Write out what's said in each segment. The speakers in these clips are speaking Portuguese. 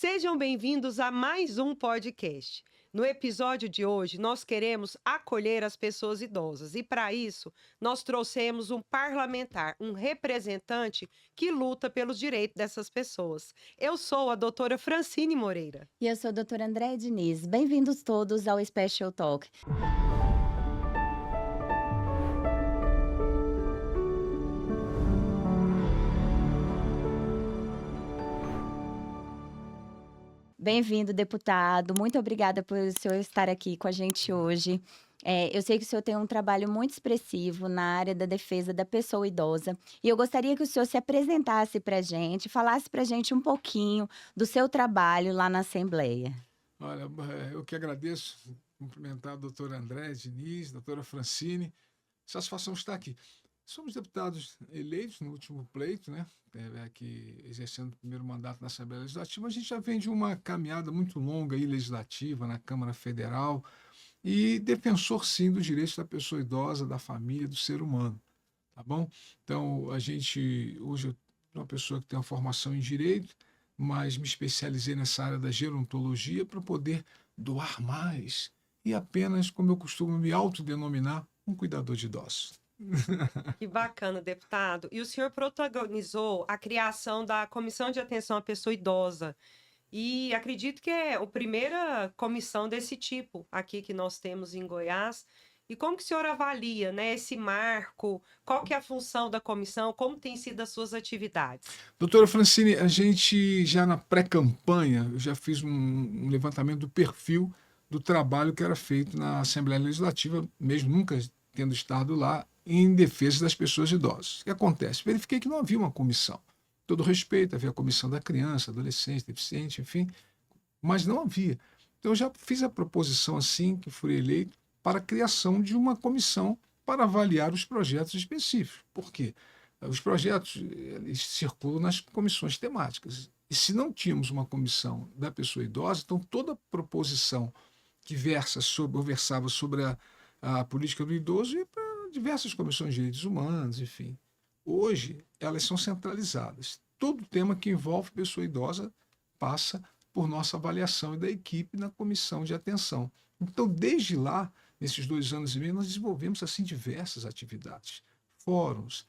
Sejam bem-vindos a mais um podcast. No episódio de hoje, nós queremos acolher as pessoas idosas e, para isso, nós trouxemos um parlamentar, um representante que luta pelos direitos dessas pessoas. Eu sou a doutora Francine Moreira. E eu sou a doutora Andréia Diniz. Bem-vindos todos ao Special Talk. Bem-vindo, deputado. Muito obrigada por o senhor estar aqui com a gente hoje. Eu sei que o senhor tem um trabalho muito expressivo na área da defesa da pessoa idosa. E eu gostaria que o senhor se apresentasse para a gente, falasse para a gente um pouquinho do seu trabalho lá na Assembleia. Olha, eu que agradeço, cumprimentar a doutora Andréia Diniz, doutora Francine. Satisfação estar aqui. Somos deputados eleitos no último pleito, né? Aqui exercendo o primeiro mandato na Assembleia Legislativa. A gente já vem de uma caminhada muito longa aí, legislativa na Câmara Federal e defensor, sim, dos direitos da pessoa idosa, da família, do ser humano, tá bom? Então, hoje eu sou uma pessoa que tem uma formação em Direito, mas me especializei nessa área da gerontologia para poder doar mais e apenas, como eu costumo me autodenominar, um cuidador de idosos. Que bacana, deputado. E o senhor protagonizou a criação da Comissão de Atenção à Pessoa Idosa. E acredito que é a primeira comissão desse tipo aqui que nós temos em Goiás. E como que o senhor avalia, né, esse marco? Qual que é a função da comissão? Como têm sido as suas atividades? Doutora Francine, a gente já na pré-campanha, eu já fiz um levantamento do perfil do trabalho que era feito na Assembleia Legislativa, mesmo nunca tendo estado lá, em defesa das pessoas idosas. O que acontece? Verifiquei que não havia uma comissão. Todo respeito, havia a comissão da criança, adolescente, deficiente, enfim, mas não havia. Então eu já fiz a proposição assim, que fui eleito, para a criação de uma comissão para avaliar os projetos específicos. Por quê? Os projetos eles circulam nas comissões temáticas. E se não tínhamos uma comissão da pessoa idosa, então toda proposição que versava sobre a política do idoso ia para diversas comissões de direitos humanos, enfim. Hoje, elas são centralizadas. Todo tema que envolve pessoa idosa passa por nossa avaliação e da equipe na comissão de atenção. Então, desde lá, nesses 2 anos e meio, nós desenvolvemos assim diversas atividades. Fóruns,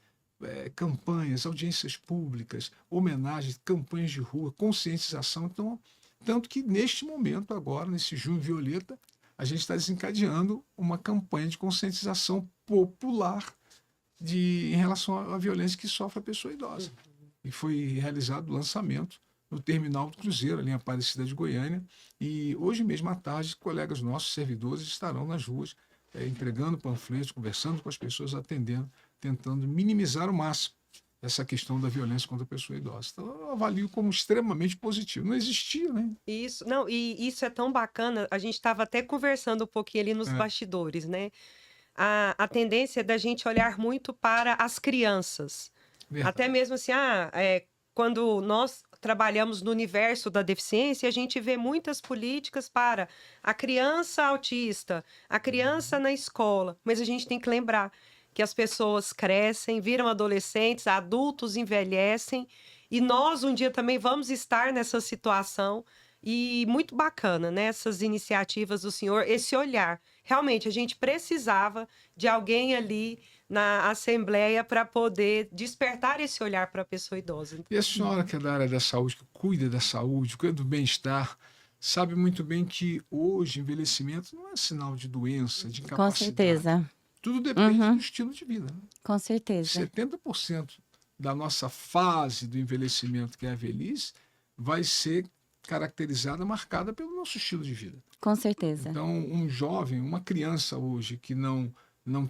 campanhas, audiências públicas, homenagens, campanhas de rua, conscientização. Então, tanto que neste momento, agora, nesse Junho Violeta, a gente está desencadeando uma campanha de conscientização popular em relação à violência que sofre a pessoa idosa. E foi realizado o lançamento no terminal do Cruzeiro, ali em Aparecida de Goiânia. E hoje mesmo à tarde, colegas nossos, servidores, estarão nas ruas, entregando panfletos, conversando com as pessoas, atendendo, tentando minimizar ao máximo essa questão da violência contra a pessoa idosa. Então, eu avalio como extremamente positivo. Não existia, né? Isso, não, e isso é tão bacana. A gente estava até conversando um pouquinho ali nos bastidores, né? A tendência é da gente olhar muito para as crianças. Verdade. Até mesmo assim, quando nós trabalhamos no universo da deficiência, a gente vê muitas políticas para a criança autista, a criança na escola. Mas a gente tem que lembrar que as pessoas crescem, viram adolescentes, adultos envelhecem, e nós um dia também vamos estar nessa situação. E muito bacana, né? Essas iniciativas do senhor, esse olhar. Realmente, a gente precisava de alguém ali na Assembleia para poder despertar esse olhar para a pessoa idosa. E a senhora que é da área da saúde, que cuida da saúde, cuida do bem-estar, sabe muito bem que hoje envelhecimento não é sinal de doença, de incapacidade. Com certeza. Tudo depende do estilo de vida. Né? Com certeza. 70% da nossa fase do envelhecimento, que é a velhice, vai ser caracterizada, marcada pelo nosso estilo de vida. Com certeza. Então, um jovem, uma criança hoje que não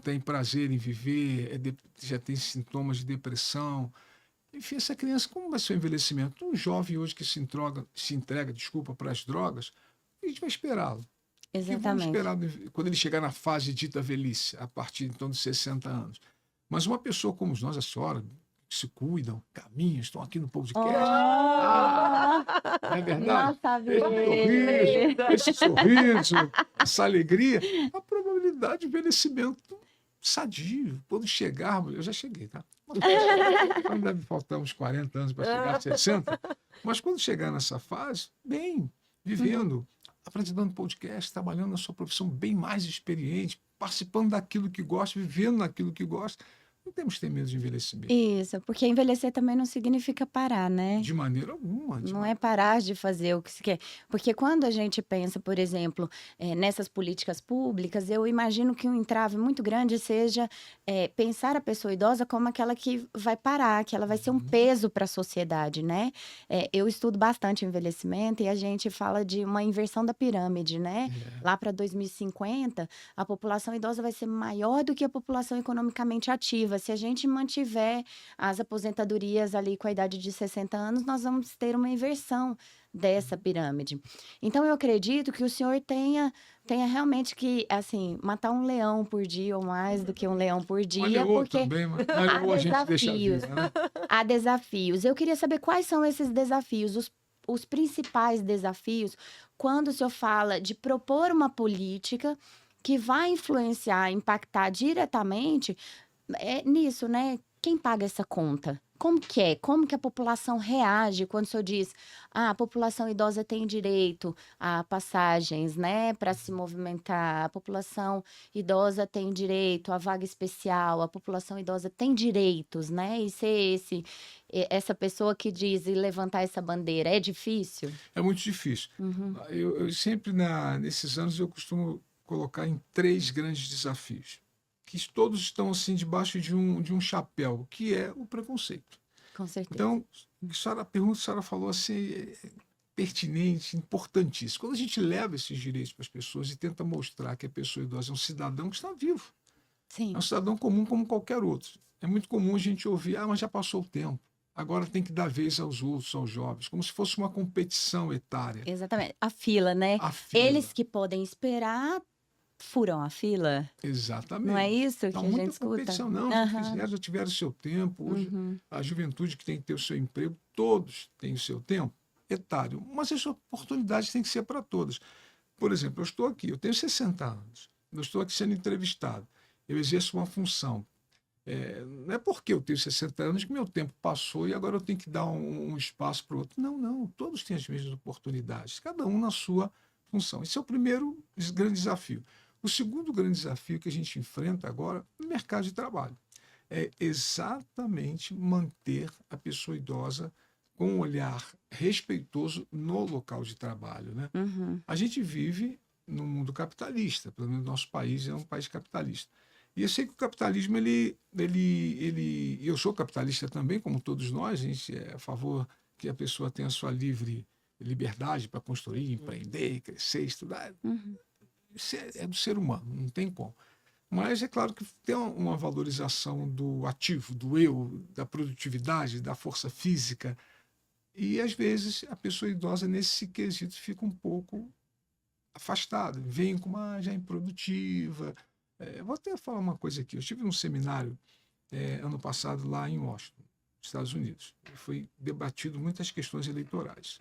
tem prazer em viver, já tem sintomas de depressão, enfim, essa criança, como vai ser o envelhecimento? Um jovem hoje que se entrega para as drogas, a gente vai esperá-lo. Exatamente. E vamos esperar quando ele chegar na fase dita velhice, a partir então de 60 anos. Mas uma pessoa como nós, a senhora, que se cuidam, caminham, estão aqui no podcast. Não é verdade? Nossa, esse sorriso, essa alegria, a probabilidade de envelhecimento sadio. Quando chegarmos, eu já cheguei, tá? Então deve faltar uns 40 anos para chegar a 60. Mas quando chegar nessa fase, bem, vivendo, apresentando podcast, trabalhando na sua profissão bem mais experiente, participando daquilo que gosta, vivendo naquilo que gosta, não temos que ter medo de envelhecimento. Isso, porque envelhecer também não significa parar, né? De maneira alguma. Não é parar de fazer o que se quer. Porque quando a gente pensa, por exemplo, nessas políticas públicas, eu imagino que um entrave muito grande seja pensar a pessoa idosa como aquela que vai parar, que ela vai ser um peso para a sociedade, né? Eu estudo bastante envelhecimento e a gente fala de uma inversão da pirâmide, né? Lá para 2050, a população idosa vai ser maior do que a população economicamente ativa. Se a gente mantiver as aposentadorias ali com a idade de 60 anos, nós vamos ter uma inversão dessa pirâmide. Então, eu acredito que o senhor tenha realmente que, assim, matar um leão por dia ou mais do que um leão por Uma dia, leoa porque também, mas há leoa a gente deixa desafios. viva, né? Há desafios. Eu queria saber quais são esses desafios, os principais desafios, quando o senhor fala de propor uma política que vai influenciar, impactar diretamente nisso, né? Quem paga essa conta? Como que é? Como que a população reage quando o senhor diz, a população idosa tem direito a passagens, né, para se movimentar, a população idosa tem direito a vaga especial, a população idosa tem direitos, né? E ser essa pessoa que diz e levantar essa bandeira é difícil? É muito difícil. Eu sempre, nesses anos, eu costumo colocar em 3 grandes desafios, que todos estão assim debaixo de um chapéu, que é o preconceito. Com certeza. Então, a pergunta que a senhora falou assim, é pertinente, importantíssima. Quando a gente leva esses direitos para as pessoas e tenta mostrar que a pessoa idosa é um cidadão que está vivo, Sim. é um cidadão comum como qualquer outro. É muito comum a gente ouvir, mas já passou o tempo. Agora tem que dar vez aos outros, aos jovens, como se fosse uma competição etária. Exatamente. A fila, né? A fila. Eles que podem esperar furam a fila. Exatamente. Não é isso que Então, a gente muita escuta? competição. Não, já fizeram, já tiveram o seu tempo. Hoje, a juventude que tem que ter o seu emprego, todos têm o seu tempo etário. Mas essa oportunidade tem que ser para todos. Por exemplo, eu estou aqui, eu tenho 60 anos, eu estou aqui sendo entrevistado, eu exerço uma função. Não é porque eu tenho 60 anos que meu tempo passou e agora eu tenho que dar um espaço para o outro. Não, não. Todos têm as mesmas oportunidades, cada um na sua função. Esse é o primeiro grande desafio. O segundo grande desafio que a gente enfrenta agora no mercado de trabalho é exatamente manter a pessoa idosa com um olhar respeitoso no local de trabalho, né? A gente vive num mundo capitalista, pelo menos nosso país é um país capitalista. E eu sei que o capitalismo, eu sou capitalista também, como todos nós, a gente é a favor que a pessoa tenha a sua livre liberdade para construir, empreender, crescer, estudar. Isso é do ser humano, não tem como. Mas é claro que tem uma valorização do ativo, do eu, da produtividade, da força física. E, às vezes, a pessoa idosa, nesse quesito, fica um pouco afastada. Vem com uma já improdutiva. Vou até falar uma coisa aqui. Eu estive num seminário ano passado lá em Washington, Estados Unidos. Foi debatido muitas questões eleitorais.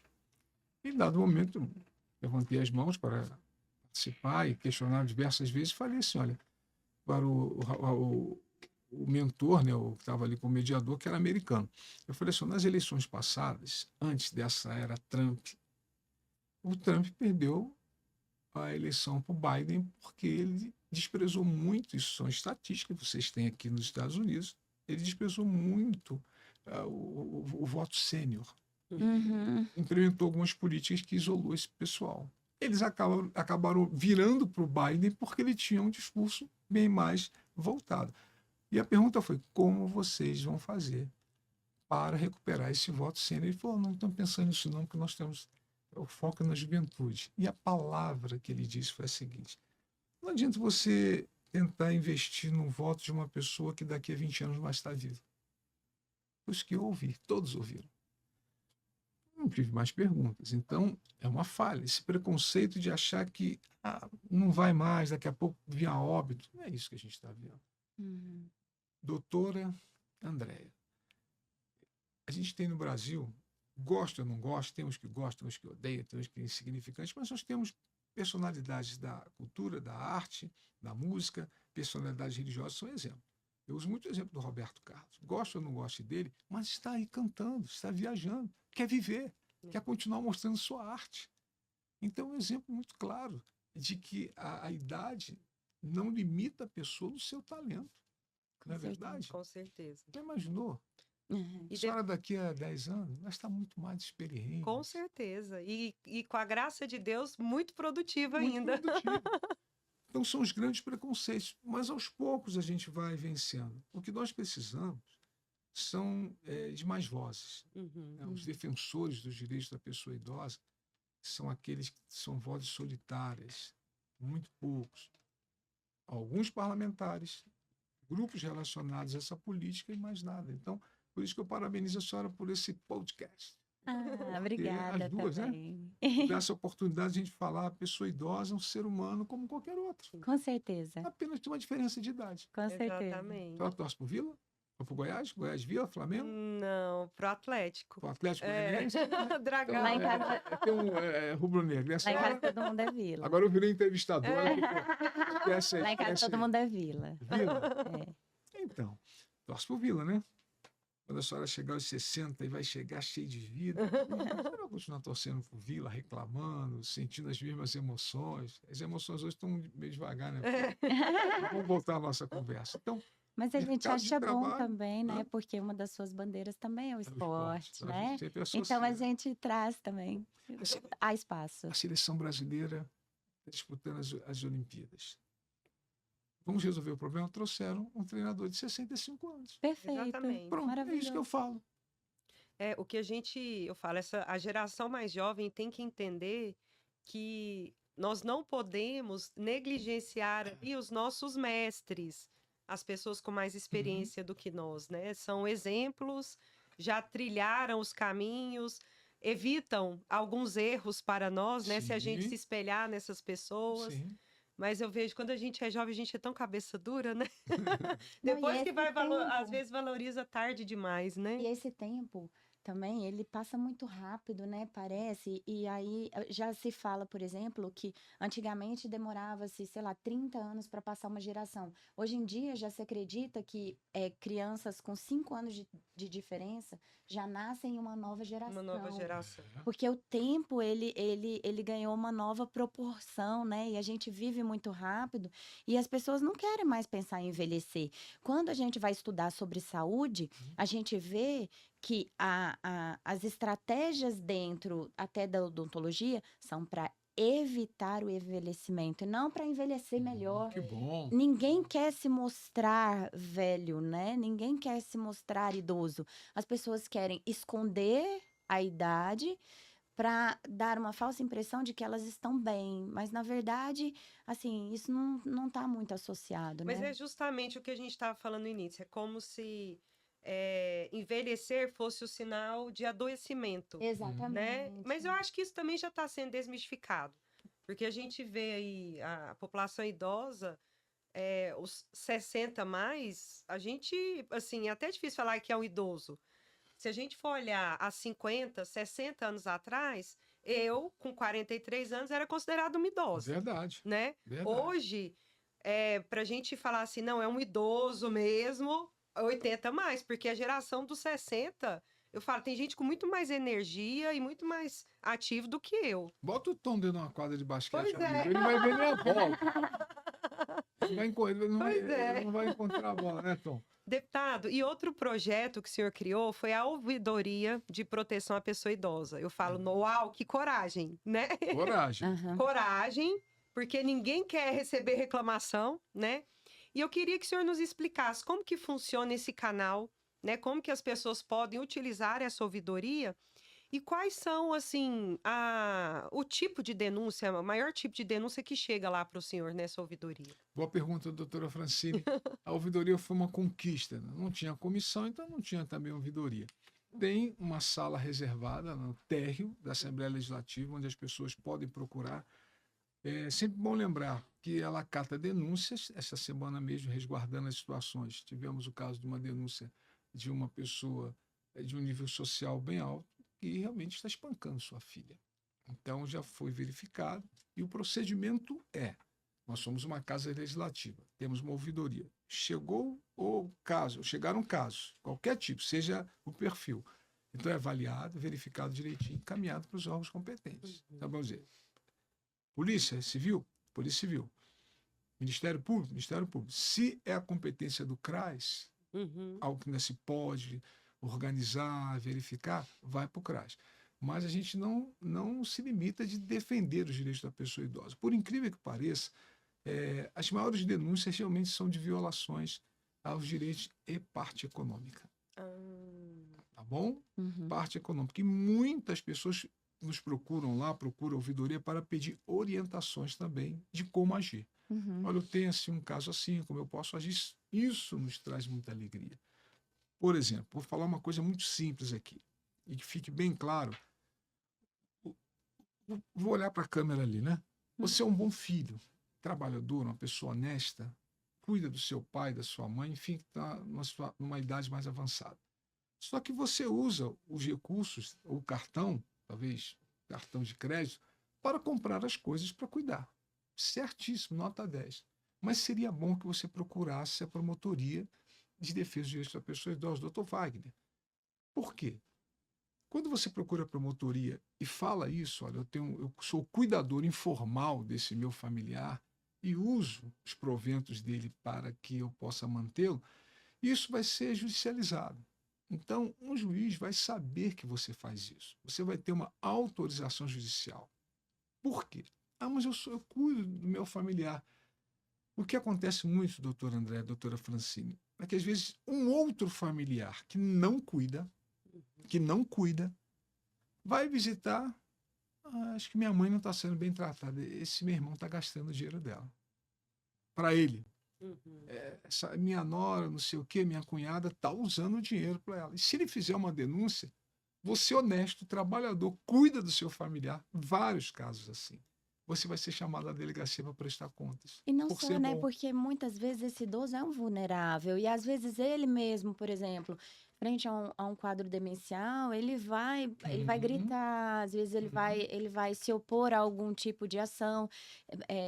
Em dado momento, eu levantei as mãos para participar e questionar diversas vezes. Falei assim, olha, para o mentor, né, o que estava ali como mediador, que era americano. Eu falei assim, nas eleições passadas, antes dessa era Trump, o Trump perdeu a eleição para o Biden porque ele desprezou muito, isso são estatísticas que vocês têm aqui nos Estados Unidos, ele desprezou muito o voto sênior. Implementou algumas políticas que isolou esse pessoal. Eles acabaram virando para o Biden porque ele tinha um discurso bem mais voltado. E a pergunta foi, como vocês vão fazer para recuperar esse voto sênior? Ele falou, não estamos pensando nisso não, porque nós temos o foco na juventude. E a palavra que ele disse foi a seguinte, não adianta você tentar investir no voto de uma pessoa que daqui a 20 anos vai estar viva. Os que eu ouvi, todos ouviram. Não tive mais perguntas. Então, é uma falha. Esse preconceito de achar que não vai mais, daqui a pouco via óbito. Não é isso que a gente está vendo. Doutora Andréia, a gente tem no Brasil, gosta ou não gosta, tem uns que gostam, tem uns que odeiam, tem uns que é insignificantes, mas nós temos personalidades da cultura, da arte, da música, personalidades religiosas são exemplo. Eu uso muito o exemplo do Roberto Carlos. Gosto ou não gosto dele, mas está aí cantando, está viajando, quer viver, quer continuar mostrando sua arte. Então, é um exemplo muito claro de que a idade não limita a pessoa no seu talento. Com Não é certeza. verdade? Com certeza. Já imaginou? Uhum. A E senhora daqui a 10 anos vai estar muito mais experiente. com certeza. E com a graça de Deus, muito produtiva Muito ainda. produtivo. Então são os grandes preconceitos, mas aos poucos a gente vai vencendo. O que nós precisamos são de mais vozes. Uhum. Né? Os defensores dos direitos da pessoa idosa são aqueles que são vozes solitárias, muito poucos. Alguns parlamentares, grupos relacionados a essa política e mais nada. Então, por isso que eu parabenizo a senhora por esse podcast. Obrigada as duas, né? também. Dessa oportunidade de a gente falar, a pessoa idosa é um ser humano como qualquer outro. Com certeza, Apenas tem uma diferença de idade. com certeza. Exatamente. Ela torce pro Vila? Ou pro Goiás? Goiás Vila, Flamengo? Não, pro Atlético. Pro Atlético É. Goianiense? Dragão. Lá em casa, Tem um rubro-negro. E a lá em casa senhora? todo mundo é vila. Agora eu virei entrevistador. Esquece aí, Lá em casa esquece todo aí. mundo é vila. Vila? É. Então, torce pro Vila, né? Quando a senhora chegar aos 60 e vai chegar cheio de vida, a senhora vai continuar torcendo pro Vila, reclamando, sentindo as mesmas emoções. As emoções hoje estão meio devagar, né? Vamos voltar à nossa conversa. Então, Mas a gente mercado de acha bom trabalho, também, né? né? Porque uma das suas bandeiras também é o esporte, A né? gente sempre Então a associa. gente traz também. Há espaço. A seleção brasileira está disputando as Olimpíadas. Vamos resolver o problema? Trouxeram um treinador de 65 anos. Perfeito. Exatamente. Pronto, é isso que eu Maravilhoso. falo. O que eu falo, a geração mais jovem tem que entender que nós não podemos negligenciar ali os nossos mestres, as pessoas com mais experiência do que nós, né? São exemplos, já trilharam os caminhos, evitam alguns erros para nós, né? Se a gente Sim. se espelhar nessas pessoas. Sim. Mas eu vejo, quando a gente é jovem, a gente é tão cabeça dura, né? Não, e Depois que esse vai, tempo- às vezes valoriza tarde demais, né? E esse tempo também, ele passa muito rápido, né? Parece. E aí já se fala, por exemplo, que antigamente demorava-se, sei lá, 30 anos para passar uma geração. Hoje em dia já se acredita que crianças com 5 anos de diferença já nascem em uma nova geração. Uma nova geração. Porque o tempo, ele ganhou uma nova proporção, né? E a gente vive muito rápido e as pessoas não querem mais pensar em envelhecer. Quando a gente vai estudar sobre saúde, a gente vê que as estratégias dentro até da odontologia são para evitar o envelhecimento e não para envelhecer melhor. Que bom. Ninguém quer se mostrar velho, né? Ninguém quer se mostrar idoso. As pessoas querem esconder a idade para dar uma falsa impressão de que elas estão bem. Mas, na verdade, assim, isso não está muito associado, Mas né? é justamente o que a gente estava falando no início. É como se envelhecer fosse o sinal de adoecimento, né? Exatamente. Mas eu acho que isso também já está sendo desmistificado. Porque a gente vê aí a população idosa, os 60 a mais, a gente, assim, é até difícil falar que é um idoso. Se a gente for olhar há 50, 60 anos atrás, eu, com 43 anos, era considerada uma idosa, Verdade. né? Verdade. Hoje, para a gente falar assim, não, é um idoso mesmo, 80 a mais, porque a geração dos 60, eu falo, tem gente com muito mais energia e muito mais ativo do que eu. Bota o Tom dentro de uma quadra de basquete. Pois é. amigo. Ele não vai ver nem a bola. Pois é. Ele não vai encontrar a bola, né, Tom? Deputado, e outro projeto que o senhor criou foi a ouvidoria de proteção à pessoa idosa. Eu falo, uau, que coragem, né? Coragem. Aham. Coragem, porque ninguém quer receber reclamação, né? E eu queria que o senhor nos explicasse como que funciona esse canal, né? Como que as pessoas podem utilizar essa ouvidoria e quais são, assim, o tipo de denúncia, o maior tipo de denúncia que chega lá para o senhor nessa ouvidoria. Boa pergunta, doutora Francine. A ouvidoria foi uma conquista. Né? Não tinha comissão, então não tinha também ouvidoria. Tem uma sala reservada no térreo da Assembleia Legislativa, onde as pessoas podem procurar. É sempre bom lembrar que ela acata denúncias. Essa semana mesmo, resguardando as situações, tivemos o caso de uma denúncia de uma pessoa de um nível social bem alto que realmente está espancando sua filha. Então, já foi verificado e o procedimento é Nós somos uma casa legislativa, temos uma ouvidoria. Chegou o caso, chegaram casos, qualquer tipo, seja o perfil. Então é avaliado, verificado direitinho, encaminhado para os órgãos competentes. Então vamos dizer, Polícia Civil, Polícia Civil. Ministério Público, Ministério Público. Se é a competência do CRAS, Uhum. algo que ainda se pode organizar, verificar, vai para o CRAS. Mas a gente não se limita de defender os direitos da pessoa idosa. Por incrível que pareça, as maiores denúncias realmente são de violações aos direitos e parte econômica. Ah, Tá bom? Uhum. Parte econômica. E muitas pessoas nos procuram lá, procuram a ouvidoria para pedir orientações também de como agir. Uhum. Olha, eu tenho assim, um caso assim, como eu posso agir? Isso nos traz muita alegria. Por exemplo, vou falar uma coisa muito simples aqui, e que fique bem claro. Vou olhar para a câmera ali, né? Você é um bom filho, trabalhador, uma pessoa honesta, cuida do seu pai, da sua mãe, enfim, está numa idade mais avançada. Só que você usa os recursos, o cartão, talvez cartão de crédito, para comprar as coisas para cuidar. Certíssimo, nota 10. Mas seria bom que você procurasse a promotoria de defesa dos direitos da pessoa idosa, doutor Wagner. Por quê? Quando você procura a promotoria e fala isso, olha, eu sou o cuidador informal desse meu familiar e uso os proventos dele para que eu possa mantê-lo, isso vai ser judicializado. Então, um juiz vai saber que você faz isso. Você vai ter uma autorização judicial. Por quê? Ah, mas eu cuido do meu familiar. O que acontece muito, doutor André, doutora Francine, é que às vezes um outro familiar que não cuida, vai visitar. Ah, acho que minha mãe não está sendo bem tratada. Esse meu irmão está gastando o dinheiro dela. Para ele. uhum. Essa minha nora, não sei o quê, minha cunhada, está usando o dinheiro para ela. E se ele fizer uma denúncia, você honesto, trabalhador, cuida do seu familiar. Vários casos assim. Você vai ser chamado à delegacia para prestar contas. E não Por só, ser né? bom. Porque muitas vezes esse idoso é um vulnerável. E às vezes ele mesmo, por exemplo, frente a um quadro demencial, ele vai Uhum, gritar, às vezes uhum, ele vai se opor a algum tipo de ação.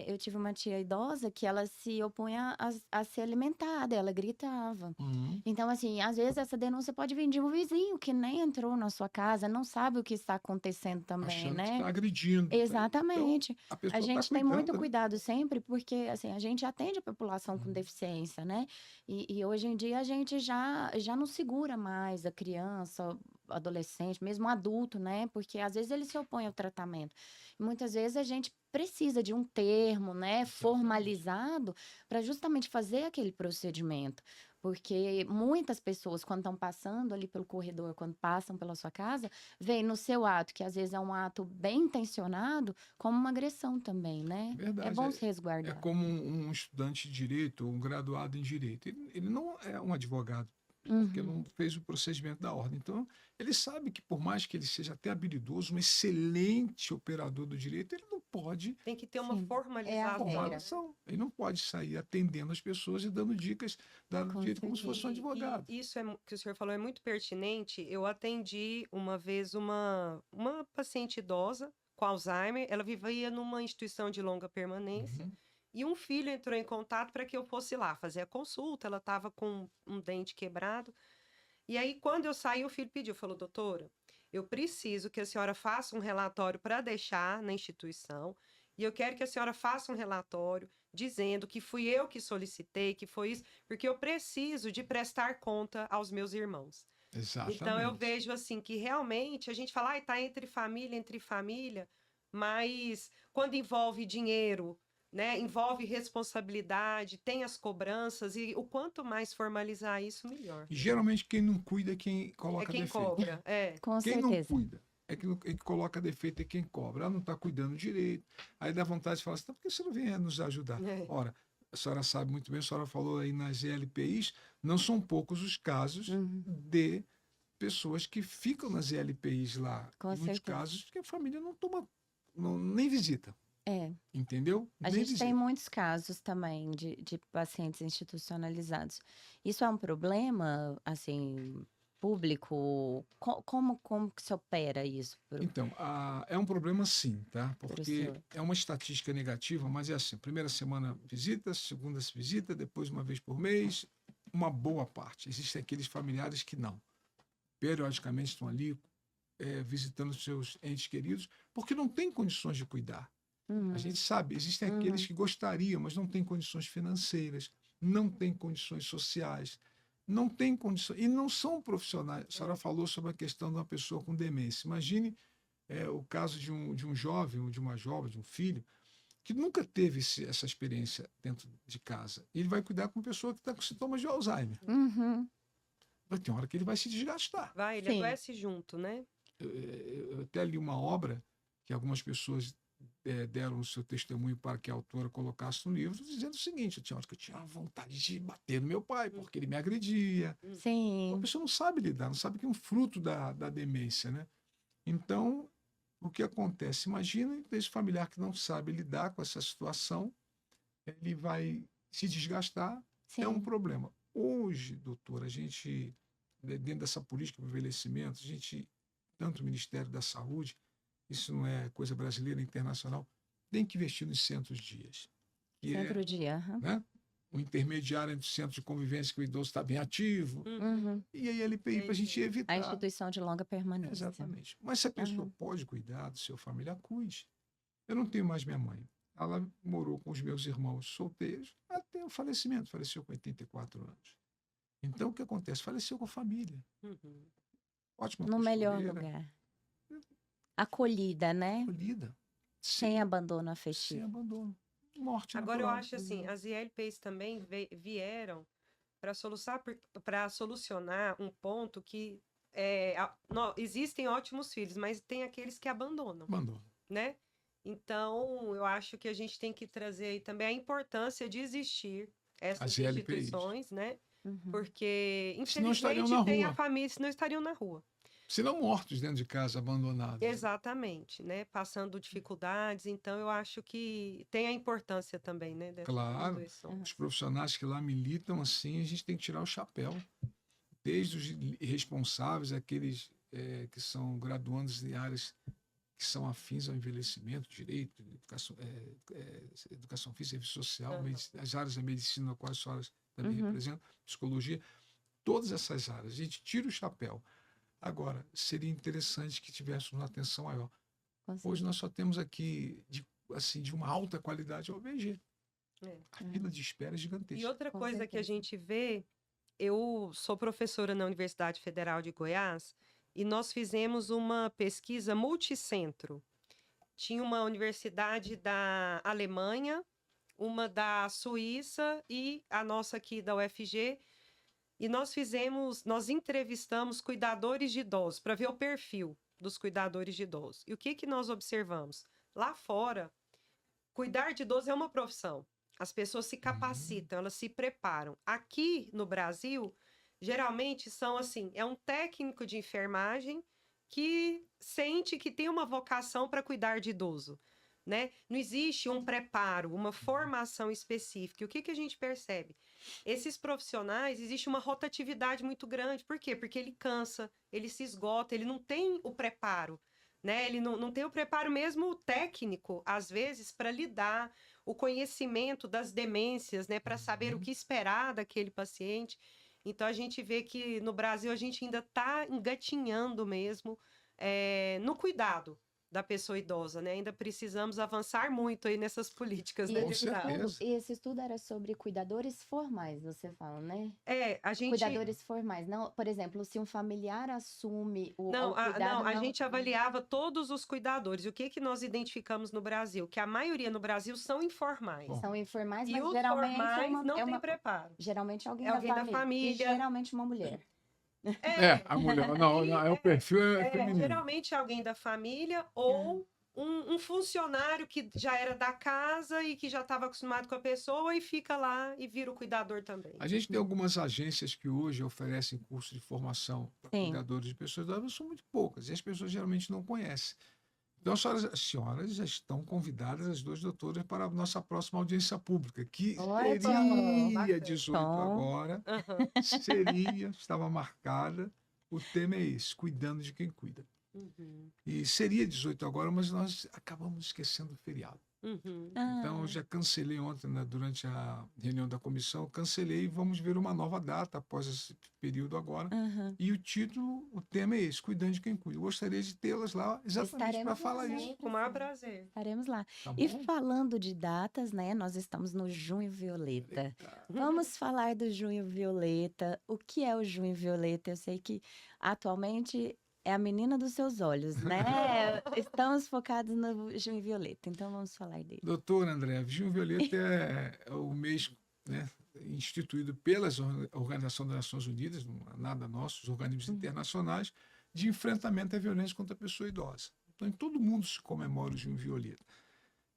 Eu tive uma tia idosa que ela se opunha a ser alimentada, ela gritava. uhum. Então, assim, às vezes essa denúncia pode vir de um vizinho que nem entrou na sua casa, não sabe o que está acontecendo também, Achando que né? está agredindo. Então, Exatamente. a A pessoa está gente tem muito cuidando, né? cuidado sempre, porque assim, a gente atende a população com deficiência, né? E hoje em dia a gente já não segura mais a criança, o adolescente, mesmo o adulto, né? Porque às vezes ele se opõe ao tratamento. E muitas vezes a gente precisa de um termo, né, Exatamente. formalizado para justamente fazer aquele procedimento. Porque muitas pessoas, quando estão passando ali pelo corredor, quando passam pela sua casa, veem no seu ato, que às vezes é um ato bem intencionado, como uma agressão também, né? É Verdade. bom se É resguardar. como um estudante de direito, um graduado em direito. Ele não é um advogado, porque Uhum. não fez o procedimento da ordem. Então, ele sabe que, por mais que ele seja até habilidoso, um excelente operador do direito, ele não pode Tem que ter uma Sim, é a formar regra, formalização. ação. Ele não pode sair atendendo as pessoas e dando dicas da área do com direito como se fosse um certeza. advogado. E isso que o senhor falou é muito pertinente. Eu atendi uma vez uma paciente idosa com Alzheimer. Ela vivia numa instituição de longa permanência. Uhum, E um filho entrou em contato para que eu fosse lá fazer a consulta. Ela estava com um dente quebrado. E aí, quando eu saí, o filho pediu, falou, doutora, eu preciso que a senhora faça um relatório para deixar na instituição, e eu quero que a senhora faça um relatório dizendo que fui eu que solicitei, que foi isso, porque eu preciso de prestar conta aos meus irmãos. Então, eu exatamente. vejo assim que realmente a gente fala, ah, tá entre família, mas quando envolve dinheiro, né, envolve responsabilidade, tem as cobranças, e o quanto mais formalizar isso, melhor. E geralmente quem não cuida é quem É coloca quem defeito. cobra, é. Com Quem não certeza. cuida é que coloca defeito é quem cobra. Ela não está cuidando direito. Aí dá vontade de falar assim, então, por que você não vem nos ajudar? É. Ora, a senhora sabe muito bem, a senhora falou aí nas ELPIs, não são poucos os casos Uhum. de pessoas que ficam nas ELPIs lá. Com Em muitos certeza. casos que a família não toma, nem visita. É. Entendeu? A Nem gente tem visita. muitos casos também de pacientes institucionalizados. Isso é um problema, assim, público? Como que se opera isso Então, é um problema sim, tá? pro Porque senhor? é uma estatística negativa, mas é assim, primeira semana visita, segunda visita, depois uma vez por mês, uma boa parte. Existem aqueles familiares que não. Periodicamente estão ali visitando seus entes queridos, porque não tem condições de cuidar. A gente sabe, existem aqueles que gostariam, mas não têm condições financeiras, não têm condições sociais, não têm condições, e não são profissionais. A senhora falou sobre a questão de uma pessoa com demência. Imagine o caso de um jovem, ou de uma jovem, de um filho, que nunca teve essa experiência dentro de casa. Ele vai cuidar com uma pessoa que está com sintomas de Alzheimer. Uhum. Vai ter uma hora que ele vai se desgastar. Vai, ele Sim. adoece junto, né? Eu até li uma obra que algumas pessoas deram o seu testemunho para que a autora colocasse no livro, dizendo o seguinte: eu tinha hora que eu tinha vontade de bater no meu pai, porque ele me agredia. A Sim. pessoa não sabe lidar, não sabe que é um fruto da demência, né? Então, o que acontece? Imagina esse familiar que não sabe lidar com essa situação, ele vai se desgastar, Sim. é um problema. Hoje, doutor, a gente, dentro dessa política do envelhecimento, a gente, tanto o Ministério da Saúde, isso não é coisa brasileira, é internacional, tem que investir nos centros dias. Que Centro-dia. Aham. né? O intermediário entre o centro de convivência que o idoso está bem ativo, Uhum. e a LPI para a gente A evitar. instituição de longa permanência. Exatamente. Mas se a pessoa pode cuidar do seu familiar, cuide. Eu não tenho mais minha mãe. Ela morou com os meus irmãos solteiros até o falecimento. Faleceu com 84 anos. Então, o que acontece? Faleceu com a família. Uhum. Ótima No melhor costureira, lugar. Acolhida, né? acolhida. Sem abandono sem afetivo. abandono. Morte Agora, eu natural. acho assim, as ILPs também vieram para solucionar um ponto que existem ótimos filhos, mas tem aqueles que abandonam, Abandono. né? Então, eu acho que a gente tem que trazer aí também a importância de existir essas As ILPs. instituições, né? Uhum. Porque, Senão estariam infelizmente, na tem a rua. família, senão estariam na rua. Se não mortos dentro de casa, abandonados. Exatamente, né? Passando dificuldades. Então, eu acho que tem a importância também, né? Dessas Claro. instituições. Os profissionais que lá militam assim, a gente tem que tirar o chapéu. Desde os responsáveis, aqueles que são graduandos em áreas que são afins ao envelhecimento, direito, educação física, serviço social, Uhum. as áreas da medicina, nas quais as senhoras também Uhum. representam, psicologia, todas essas áreas. A gente tira o chapéu. Agora, seria interessante que tivéssemos uma atenção maior. Com Hoje certeza. nós só temos aqui, de uma alta qualidade, o VG. É. A fila de espera é E gigantesca. outra Com coisa que a certeza. gente vê, eu sou professora na Universidade Federal de Goiás e nós fizemos uma pesquisa multicentro. Tinha uma universidade da Alemanha, uma da Suíça e a nossa aqui da UFG. E nós entrevistamos cuidadores de idosos para ver o perfil dos cuidadores de idosos. E o que nós observamos? Lá fora, cuidar de idoso é uma profissão. As pessoas se capacitam, elas se preparam. Aqui no Brasil, geralmente são assim, é um técnico de enfermagem que sente que tem uma vocação para cuidar de idoso, né? Não existe um preparo, uma formação específica. E o que a gente percebe? Esses profissionais, existe uma rotatividade muito grande. Por quê? Porque ele cansa, ele se esgota, ele não tem o preparo, né? Ele não tem o preparo mesmo técnico, às vezes, para lidar, o conhecimento das demências, né? Para saber o que esperar daquele paciente. Então, a gente vê que no Brasil a gente ainda está engatinhando mesmo no cuidado da pessoa idosa, né? Ainda precisamos avançar muito aí nessas políticas, E né, Com esse deputada? certeza. estudo, e esse estudo era sobre cuidadores formais, você fala, né? A gente... Cuidadores formais. Não, por exemplo, se um familiar assume o cuidado... Não, a gente avaliava todos os cuidadores. E o que nós identificamos no Brasil? Que a maioria no Brasil são informais. Bom. São informais, E mas os geralmente formais não é têm uma, preparo. geralmente alguém É alguém da E família. geralmente uma mulher. A mulher. Não, o perfil é feminino. Geralmente alguém da família ou um funcionário que já era da casa e que já estava acostumado com a pessoa e fica lá e vira o cuidador também. A gente tem algumas agências que hoje oferecem curso de formação para Sim. cuidadores de pessoas idosas, mas são muito poucas, e as pessoas geralmente não conhecem. Então, as senhoras já estão convidadas, as duas doutoras, para a nossa próxima audiência pública, que Ótimo, seria bacana. 18 Tom. agora, Aham. estava marcada, O tema é esse, cuidando de quem cuida. Uhum. E seria 18 agora, mas nós acabamos esquecendo o feriado. Uhum. Então, eu Ah, já cancelei ontem, né, durante a reunião da comissão, eu cancelei e vamos ver uma nova data após esse período agora. aham. E o título, o tema é esse, cuidando de quem cuida. Eu gostaria de tê-las lá exatamente para Estaremos lá falar isso, Sim, sempre, com o maior sim. prazer. Estaremos lá. tá E bom? falando de datas, né? Nós estamos no Junho Violeta. Vamos falar do Junho Violeta. O que é o Junho Violeta? Eu sei que atualmente é a menina dos seus olhos, né? Estamos focados no Junho Violeta, então vamos falar dele. Doutor André, Junho Violeta é o mês, né, instituído pela Organização das Nações Unidas, não é nada nosso, os organismos Uhum. internacionais, de enfrentamento à violência contra a pessoa idosa. Então, em todo mundo se comemora o Junho Violeta.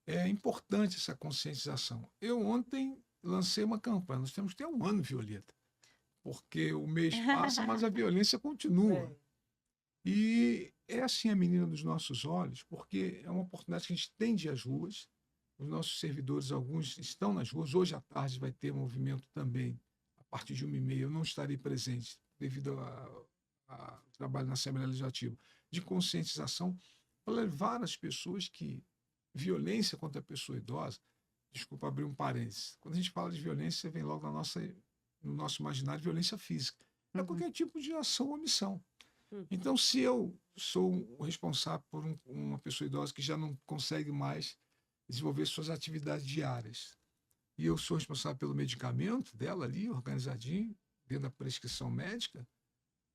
É importante essa conscientização. Eu ontem lancei uma campanha, nós temos que ter um ano violeta, porque o mês passa, mas a violência continua. É. E é assim a menina dos nossos olhos, porque é uma oportunidade que a gente tem de ir às ruas. Os nossos servidores, alguns estão nas ruas. Hoje à tarde vai ter movimento também, a partir de 1h30. Eu não estarei presente devido ao trabalho na Assembleia Legislativa, de conscientização para levar as pessoas que violência contra a pessoa idosa, desculpa abrir um parênteses, quando a gente fala de violência, vem logo no nosso imaginário violência física. É Uhum. qualquer tipo de ação ou omissão. Uhum. Então, se eu sou o responsável por uma pessoa idosa que já não consegue mais desenvolver suas atividades diárias, e eu sou responsável pelo medicamento dela ali, organizadinho, dentro da prescrição médica,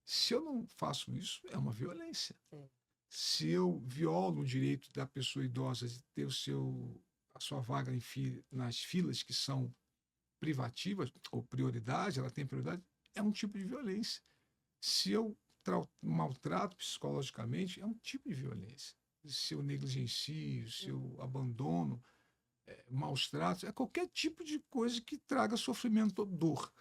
se eu não faço isso, é uma violência. É. Se eu violo o direito da pessoa idosa de ter a sua vaga nas filas que são privativas, ou prioridade, ela tem prioridade, é um tipo de violência. Se eu maltrato psicologicamente, é um tipo de violência. Se eu negligencio, se eu abandono, maus tratos, é qualquer tipo de coisa que traga sofrimento ou dor.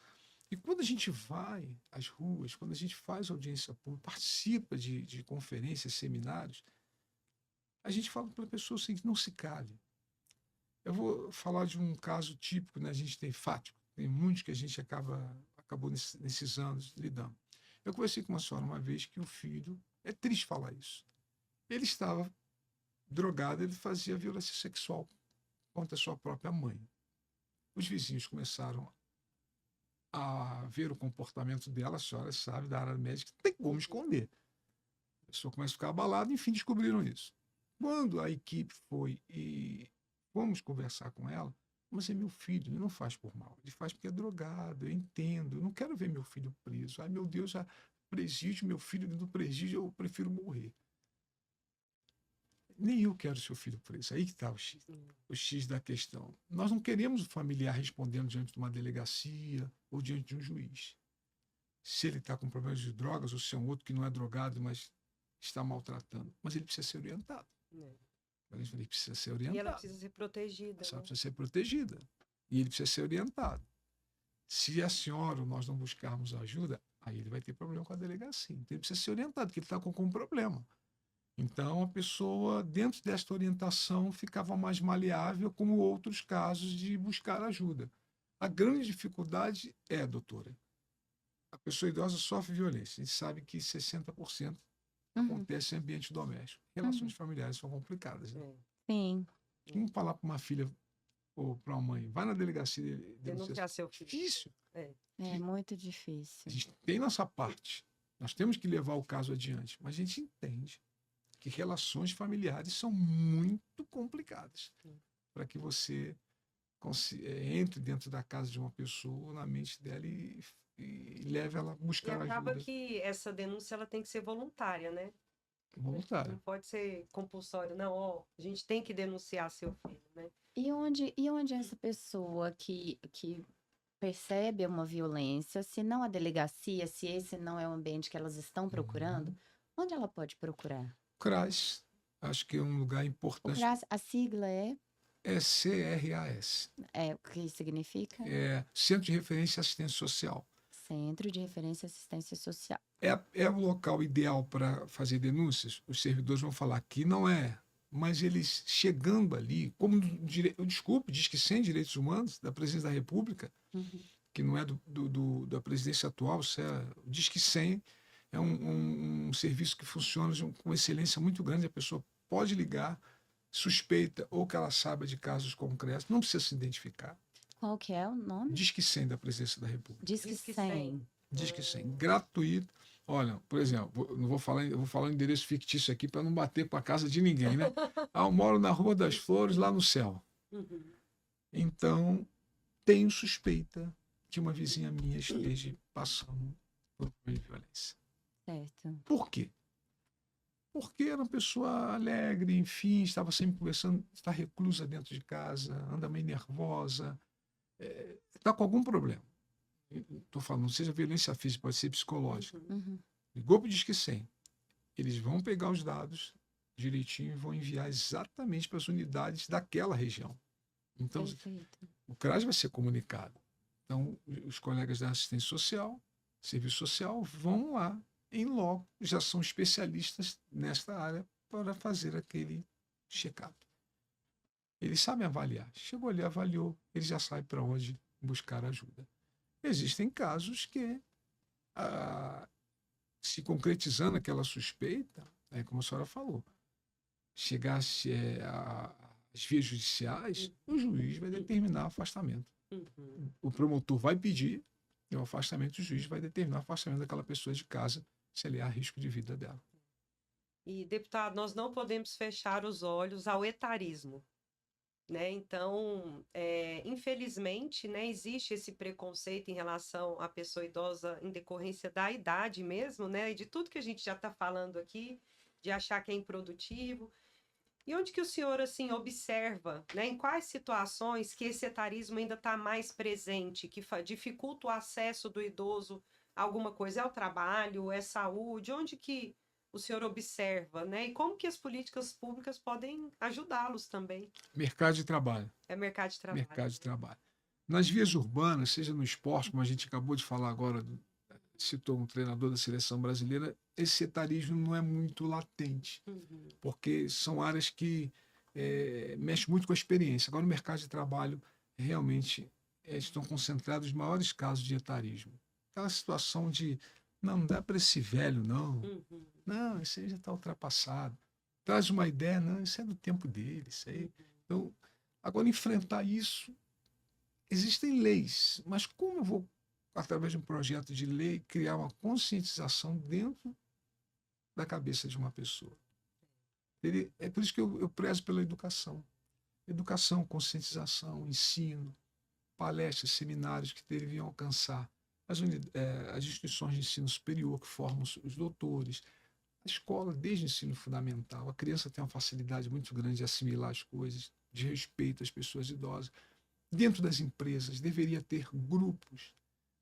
E quando a gente vai às ruas, quando a gente faz audiência pública, participa de conferências, seminários, a gente fala para a pessoa assim, que não se cale. Eu vou falar de um caso típico, né? A gente tem Fátima, tem muitos que a gente acabou nesses anos lidando. Eu conversei com uma senhora uma vez que o filho, é triste falar isso, ele estava drogado, ele fazia violência sexual contra a sua própria mãe. Os vizinhos começaram a ver o comportamento dela, a senhora sabe, da área médica, tem como esconder. A pessoa começa a ficar abalada, enfim, descobriram isso. Quando a equipe foi e fomos conversar com ela, mas é meu filho, ele não faz por mal, ele faz porque é drogado, eu entendo, eu não quero ver meu filho preso. Ai, meu Deus, já presídio, meu filho dentro do presídio, eu prefiro morrer. Nem eu quero seu filho preso. Aí que está o X da questão. Nós não queremos o familiar respondendo diante de uma delegacia ou diante de um juiz. Se ele está com problemas de drogas, ou se é um outro que não é drogado, mas está maltratando. Mas ele precisa ser orientado. Ele precisa ser E ela orientado. precisa ser protegida. Ela Né? precisa ser protegida. E ele precisa ser orientado. Se a senhora ou nós não buscarmos ajuda, aí ele vai ter problema com a delegacia. Então ele precisa ser orientado, porque ele está com algum problema. Então a pessoa, dentro desta orientação, ficava mais maleável, como outros casos de buscar ajuda. A grande dificuldade é, doutora, a pessoa idosa sofre violência. A gente sabe que 60% Uhum. acontece em ambiente doméstico. Relações familiares são complicadas. Né? Sim. Vamos falar para uma filha ou para uma mãe, vai na delegacia Denunciar seu filho. Difícil. É muito difícil. A gente tem nossa parte. Nós temos que levar o caso adiante. Mas a gente entende que relações familiares são muito complicadas para que você entre dentro da casa de uma pessoa, na mente dela e leve ela a E buscar acaba ajuda que essa denúncia ela tem que ser voluntária, né? voluntária. Não pode ser compulsório, não. Ó, a gente tem que denunciar seu filho, né? E onde essa pessoa que percebe uma violência, se não a delegacia, se esse não é o ambiente que elas estão procurando, onde ela pode procurar? CRAS, acho que é um lugar O importante. CRAS, a sigla é CRAS, o que significa? Centro de Referência e Assistência Social. Centro de Referência e Assistência Social. É o local ideal para fazer denúncias? Os servidores vão falar que não é, mas eles chegando ali, como desculpe, diz que sem direitos humanos, da Presidência da República, Uhum. que não é da presidência atual, diz que sem, É um serviço que funciona com excelência muito grande. A pessoa pode ligar, suspeita ou que ela saiba de casos concretos, não precisa se identificar. Qual que é o nome? Disque 100 da Presidência da República. Disque Disque 100. Disque 100, gratuito. Olha, por exemplo, não vou falar, eu vou falar um endereço fictício aqui para não bater para a casa de ninguém, né? Eu moro na Rua das Flores, lá no céu. Uhum. Então, tenho suspeita que uma vizinha minha esteja passando por problema de violência. Certo. Por quê? Porque era uma pessoa alegre, enfim, estava sempre conversando, está reclusa dentro de casa, anda meio nervosa, está com algum problema. Estou falando, não seja violência física, pode ser psicológica. Uhum. Ligou para o Disque 100. Eles vão pegar os dados direitinho e vão enviar exatamente para as unidades daquela região. Então, Perfeito. o CRAS vai ser comunicado. Então, os colegas da assistência social, serviço social, vão lá em loco, já são especialistas nesta área para fazer aquele check-up. Eles sabem avaliar. Chegou ali, avaliou, ele já sabe para onde buscar ajuda. Existem casos que, se concretizando aquela suspeita, como a senhora falou, chegasse às vias judiciais, o juiz vai determinar afastamento. Uhum. O promotor vai pedir o afastamento, o juiz vai determinar o afastamento daquela pessoa de casa, se ele há risco de vida dela. E, deputado, nós não podemos fechar os olhos ao etarismo, né? Então, infelizmente, né, existe esse preconceito em relação à pessoa idosa em decorrência da idade mesmo, né? E de tudo que a gente já está falando aqui, de achar que é improdutivo. E onde que o senhor, assim, observa, né, em quais situações que esse etarismo ainda está mais presente, que dificulta o acesso do idoso a alguma coisa? É o trabalho, é saúde? Onde que o senhor observa, né? E como que as políticas públicas podem ajudá-los também? Mercado de trabalho. É mercado de trabalho. Mercado de trabalho. Nas vias urbanas, seja no esporte, como a gente acabou de falar agora, citou um treinador da seleção brasileira, esse etarismo não é muito latente, Uhum. porque são áreas que mexem muito com a experiência. Agora, no mercado de trabalho, realmente estão concentrados os maiores casos de etarismo. Aquela situação de, não dá para esse velho, não. Uhum. Não, isso aí já está ultrapassado. Traz uma ideia, não, isso é do tempo dele, isso aí. Então, agora, enfrentar isso, existem leis, mas como eu vou, através de um projeto de lei, criar uma conscientização dentro da cabeça de uma pessoa? É por isso que eu prezo pela educação. Educação, conscientização, ensino, palestras, seminários que deveriam alcançar as instituições de ensino superior que formam os doutores, a escola desde o ensino fundamental. A criança tem uma facilidade muito grande de assimilar as coisas, de respeito às pessoas idosas. Dentro das empresas, deveria ter grupos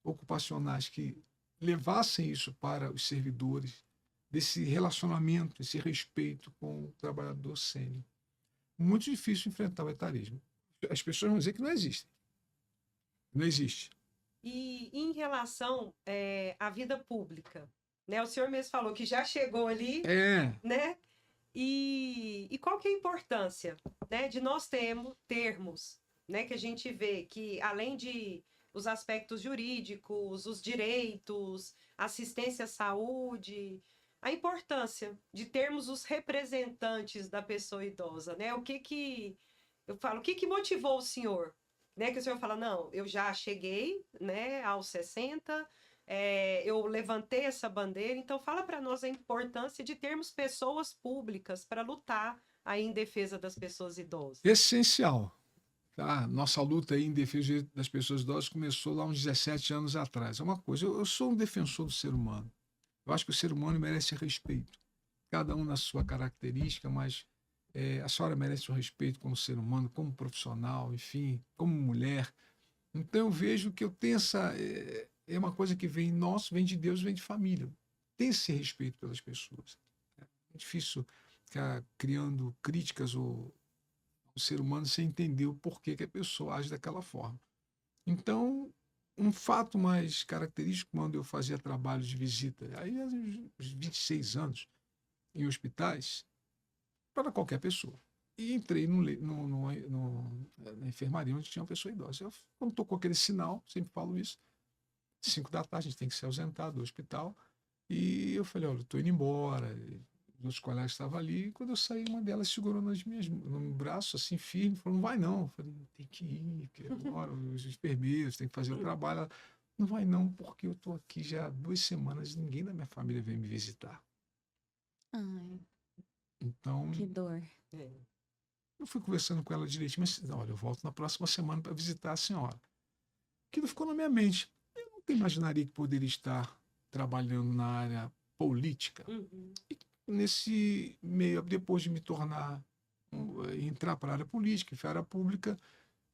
ocupacionais que levassem isso para os servidores, desse relacionamento, esse respeito com o trabalhador sênior. Muito difícil enfrentar o etarismo. As pessoas vão dizer que não existe. Não existe. E em relação à vida pública, né? O senhor mesmo falou que já chegou ali, né? E qual que é a importância, né, de nós termos, né, que a gente vê que além de os aspectos jurídicos, os direitos, assistência à saúde, a importância de termos os representantes da pessoa idosa, né? O que motivou o senhor, né? Que o senhor fala, não, eu já cheguei, né, aos 60, eu levantei essa bandeira, então fala para nós a importância de termos pessoas públicas para lutar aí em defesa das pessoas idosas. Essencial. Tá? Nossa luta aí em defesa das pessoas idosas começou lá uns 17 anos atrás. É uma coisa, eu sou um defensor do ser humano. Eu acho que o ser humano merece respeito. Cada um na sua característica, mas a senhora merece o respeito como ser humano, como profissional, enfim, como mulher. Então eu vejo que eu tenho essa... É uma coisa que vem nosso, vem de Deus, vem de família. Tem esse respeito pelas pessoas. É difícil ficar criando críticas ao ser humano sem entender o porquê que a pessoa age daquela forma. Então, um fato mais característico, quando eu fazia trabalho de visita, aí aos 26 anos, em hospitais, para qualquer pessoa. E entrei na enfermaria onde tinha uma pessoa idosa. Quando tocou aquele sinal, sempre falo isso, 5 da tarde, a gente tem que se ausentar do hospital. E eu falei, olha, eu tô indo embora. Os outros colegas estavam ali, e quando eu saí, uma delas segurou no meu braço, assim, firme, falou, não vai não. Eu falei, tem que ir, porque agora os enfermeiros têm que fazer o trabalho. Ela, não vai não, porque eu tô aqui já há 2 semanas e ninguém da minha família veio me visitar. Ai, Então, que dor. É. eu fui conversando com ela direitinho, mas, olha, eu volto na próxima semana para visitar a senhora. Aquilo ficou na minha mente. Eu nunca imaginaria que poderia estar trabalhando na área política. Uhum. Nesse meio, depois de me tornar, entrar para a área política, para a área pública,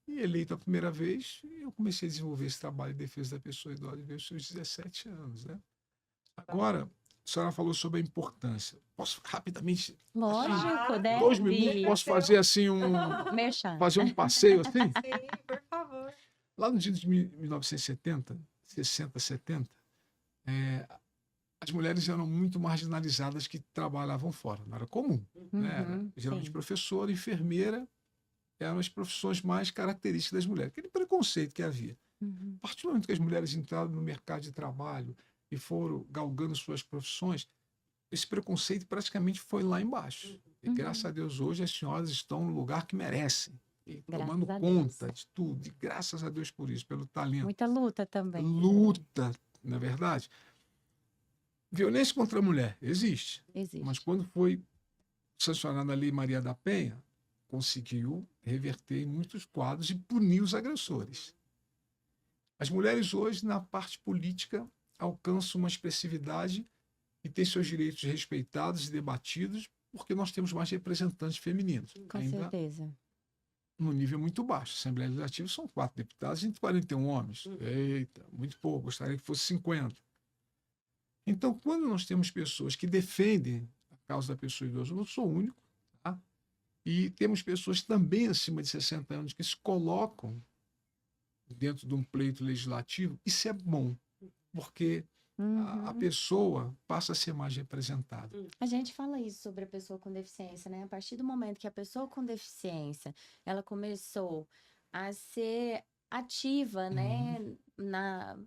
e eleito a primeira vez, eu comecei a desenvolver esse trabalho de defesa da pessoa idosa desde os seus 17 anos, né? Agora, a senhora falou sobre a importância. Posso rapidamente, Lógico, Claro, 2 minutos, deve. posso fazer assim Merchan. fazer um passeio assim? sim, por favor. Lá no dia de 1970, 60, 70, as mulheres eram muito marginalizadas que trabalhavam fora, não era comum, né? Era, Uhum, geralmente sim. professora, enfermeira eram as profissões mais características das mulheres, aquele preconceito que havia. Uhum, A partir do momento que as mulheres entraram no mercado de trabalho e foram galgando suas profissões, esse preconceito praticamente foi lá embaixo. E graças a uhum. Deus hoje as senhoras estão no lugar que merecem, e tomando Graças a Deus. conta de tudo, e graças a Deus por isso, pelo talento. Muita luta também. Luta, na é verdade. Violência contra a mulher existe, mas Existe. quando foi sancionada a Lei Maria da Penha, conseguiu reverter em muitos quadros e punir os agressores. As mulheres hoje, na parte política, alcançam uma expressividade e têm seus direitos respeitados e debatidos, porque nós temos mais representantes femininos. Com Ainda certeza. num nível muito baixo. A Assembleia Legislativa são 4 deputados entre 41 homens. Eita, muito pouco, gostaria que fosse 50. Então, quando nós temos pessoas que defendem a causa da pessoa idosa, eu não sou o único, tá? E temos pessoas também acima de 60 anos que se colocam dentro de um pleito legislativo, isso é bom, porque a Uhum. pessoa passa a ser mais representada. A gente fala isso sobre a pessoa com deficiência, né? A partir do momento que a pessoa com deficiência, ela começou a ser ativa, Uhum. né?